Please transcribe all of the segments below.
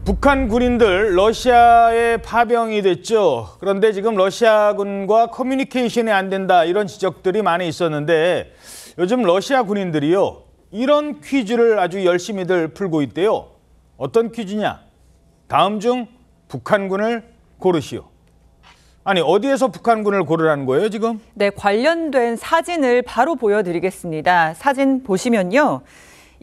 북한 군인들 러시아에 파병이 됐죠. 그런데 지금 러시아군과 커뮤니케이션이 안 된다 이런 지적들이 많이 있었는데 요즘 러시아 군인들이요. 이런 퀴즈를 아주 열심히들 풀고 있대요. 어떤 퀴즈냐? 다음 중 북한군을 고르시오. 아니 어디에서 북한군을 고르라는 거예요 지금? 네, 관련된 사진을 바로 보여드리겠습니다. 사진 보시면요.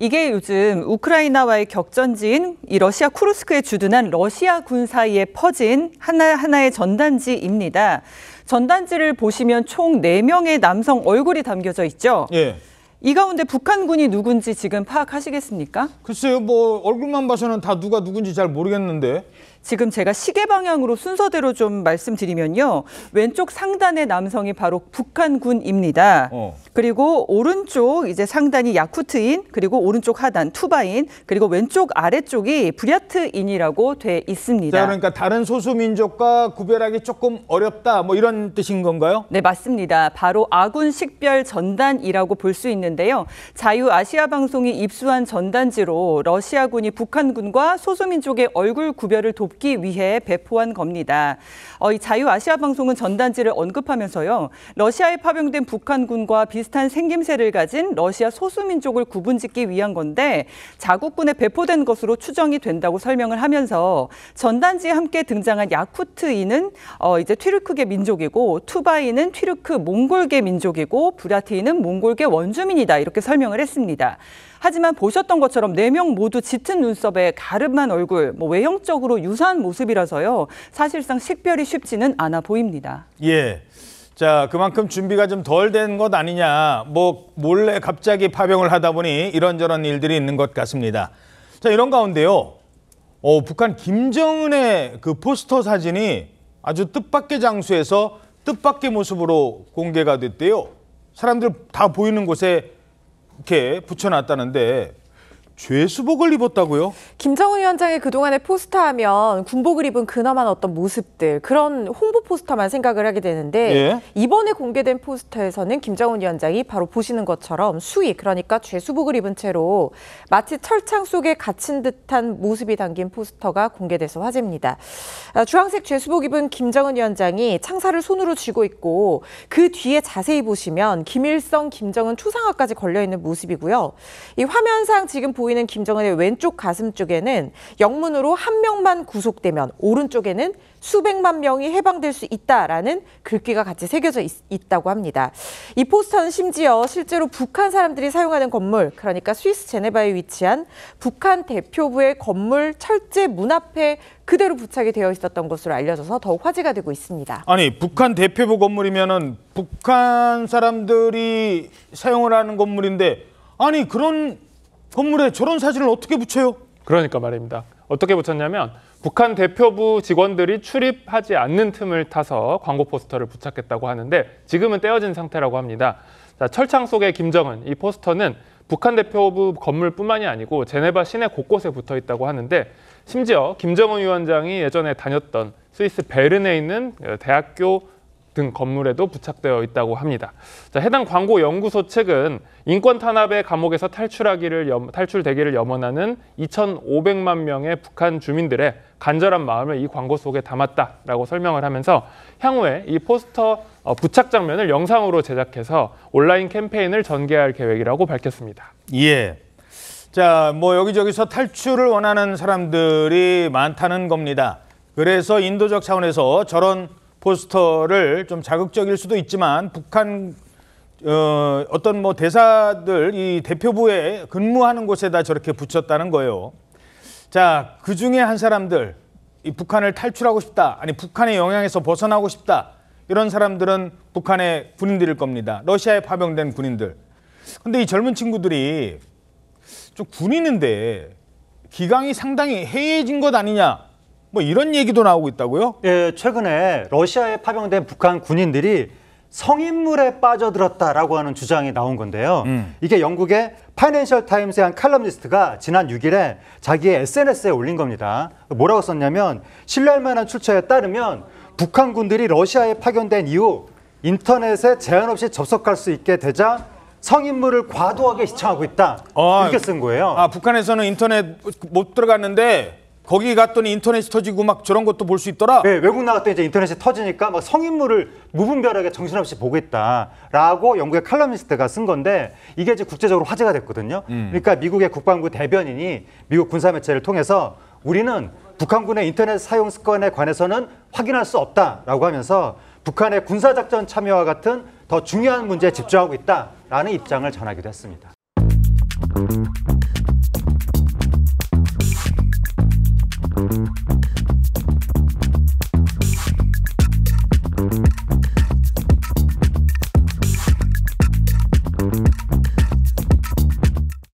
이게 요즘 우크라이나와의 격전지인 이 러시아 쿠르스크에 주둔한 러시아 군 사이에 퍼진 하나하나의 전단지입니다. 전단지를 보시면 총 4명의 남성 얼굴이 담겨져 있죠. 예. 이 가운데 북한군이 누군지 지금 파악하시겠습니까? 글쎄요, 뭐 얼굴만 봐서는 다 누가 누군지 잘 모르겠는데. 지금 제가 시계 방향으로 순서대로 좀 말씀드리면요. 왼쪽 상단의 남성이 바로 북한군입니다. 그리고 오른쪽 이제 상단이 야쿠트인, 그리고 오른쪽 하단 투바인, 그리고 왼쪽 아래쪽이 부랴트인이라고 돼 있습니다. 자, 그러니까 다른 소수민족과 구별하기 조금 어렵다 뭐 이런 뜻인 건가요? 네, 맞습니다. 바로 아군 식별 전단이라고 볼 수 있는데요. 자유아시아방송이 입수한 전단지로 러시아군이 북한군과 소수민족의 얼굴 구별을 돕기 위해 배포한 겁니다. 이 자유아시아방송은 전단지를 언급하면서요. 러시아에 파병된 북한군과 비슷한 생김새를 가진 러시아 소수민족을 구분짓기 위한 건데 자국군에 배포된 것으로 추정이 된다고 설명을 하면서 전단지에 함께 등장한 야쿠트인은 이제 튀르크계 민족이고 투바이는 튀르크 몽골계 민족이고 부랴티인은 몽골계 원주민이다 이렇게 설명을 했습니다. 하지만 보셨던 것처럼 4명 모두 짙은 눈썹에 가름한 얼굴, 외형적으로 유사한 모습이라서요. 사실상 식별이 쉽지는 않아 보입니다. 예. 자, 그만큼 준비가 좀 덜 된 것 아니냐. 몰래 갑자기 파병을 하다 보니 이런저런 일들이 있는 것 같습니다. 자, 이런 가운데요. 북한 김정은의 그 포스터 사진이 아주 뜻밖의 장소에서 뜻밖의 모습으로 공개가 됐대요. 사람들 다 보이는 곳에 이렇게 붙여놨다는데 죄수복을 입었다고요? 김정은 위원장이 그동안에 포스터하면 군복을 입은 근엄한 어떤 모습들, 그런 홍보 포스터만 생각을 하게 되는데 예? 이번에 공개된 포스터에서는 김정은 위원장이 바로 보시는 것처럼 수의, 그러니까 죄수복을 입은 채로 마치 철창 속에 갇힌 듯한 모습이 담긴 포스터가 공개돼서 화제입니다. 주황색 죄수복 입은 김정은 위원장이 창살을 손으로 쥐고 있고 그 뒤에 자세히 보시면 김일성, 김정은 초상화까지 걸려있는 모습이고요. 이 화면상 지금 보이는 김정은의 왼쪽 가슴 쪽에는 영문으로 한 명만 구속되면 오른쪽에는 수백만 명이 해방될 수 있다라는 글귀가 같이 새겨져 있다고 합니다. 이 포스터는 심지어 실제로 북한 사람들이 사용하는 건물, 그러니까 스위스 제네바에 위치한 북한 대표부의 건물 철제 문 앞에 그대로 부착이 되어 있었던 것으로 알려져서 더욱 화제가 되고 있습니다. 아니, 북한 대표부 건물이면은 북한 사람들이 사용을 하는 건물인데 아니 그런 건물에 저런 사진을 어떻게 붙여요? 그러니까 말입니다. 어떻게 붙였냐면 북한 대표부 직원들이 출입하지 않는 틈을 타서 광고 포스터를 부착했다고 하는데 지금은 떼어진 상태라고 합니다. 자, 철창 속의 김정은, 이 포스터는 북한 대표부 건물뿐만이 아니고 제네바 시내 곳곳에 붙어 있다고 하는데 심지어 김정은 위원장이 예전에 다녔던 스위스 베른에 있는 대학교 등 건물에도 부착되어 있다고 합니다. 자, 해당 광고 연구소 측은 인권 탄압의 감옥에서 탈출되기를 염원하는 2,500만 명의 북한 주민들의 간절한 마음을 이 광고 속에 담았다라고 설명을 하면서 향후에 이 포스터 부착 장면을 영상으로 제작해서 온라인 캠페인을 전개할 계획이라고 밝혔습니다. 예. 자, 여기저기서 탈출을 원하는 사람들이 많다는 겁니다. 그래서 인도적 차원에서 저런 포스터를 좀 자극적일 수도 있지만 북한 어떤 대사들 이 대표부에 근무하는 곳에다 저렇게 붙였다는 거예요. 자, 그 중에 한 사람들, 이 북한을 탈출하고 싶다, 아니 북한의 영향에서 벗어나고 싶다 이런 사람들은 북한의 군인들일 겁니다. 러시아에 파병된 군인들. 근데 이 젊은 친구들이 좀 군인인데 기강이 상당히 해이해진 것 아니냐? 이런 얘기도 나오고 있다고요? 예, 최근에 러시아에 파병된 북한 군인들이 성인물에 빠져들었다라고 하는 주장이 나온 건데요. 이게 영국의 파이낸셜 타임스의 한 칼럼니스트가 지난 6일에 자기의 SNS에 올린 겁니다. 뭐라고 썼냐면 신뢰할 만한 출처에 따르면 북한 군들이 러시아에 파견된 이후 인터넷에 제한 없이 접속할 수 있게 되자 성인물을 과도하게 시청하고 있다. 이렇게 쓴 거예요. 북한에서는 인터넷 못 들어갔는데 거기 갔더니 인터넷이 터지고 막 저런 것도 볼 수 있더라. 네, 외국 나갔더니 이제 인터넷이 터지니까 막 성인물을 무분별하게 정신없이 보고 있다라고 영국의 칼럼니스트가 쓴 건데 이게 이제 국제적으로 화제가 됐거든요. 그러니까 미국의 국방부 대변인이 미국 군사 매체를 통해서 우리는 북한군의 인터넷 사용 습관에 관해서는 확인할 수 없다라고 하면서 북한의 군사작전 참여와 같은 더 중요한 문제에 집중하고 있다라는 입장을 전하기도 했습니다.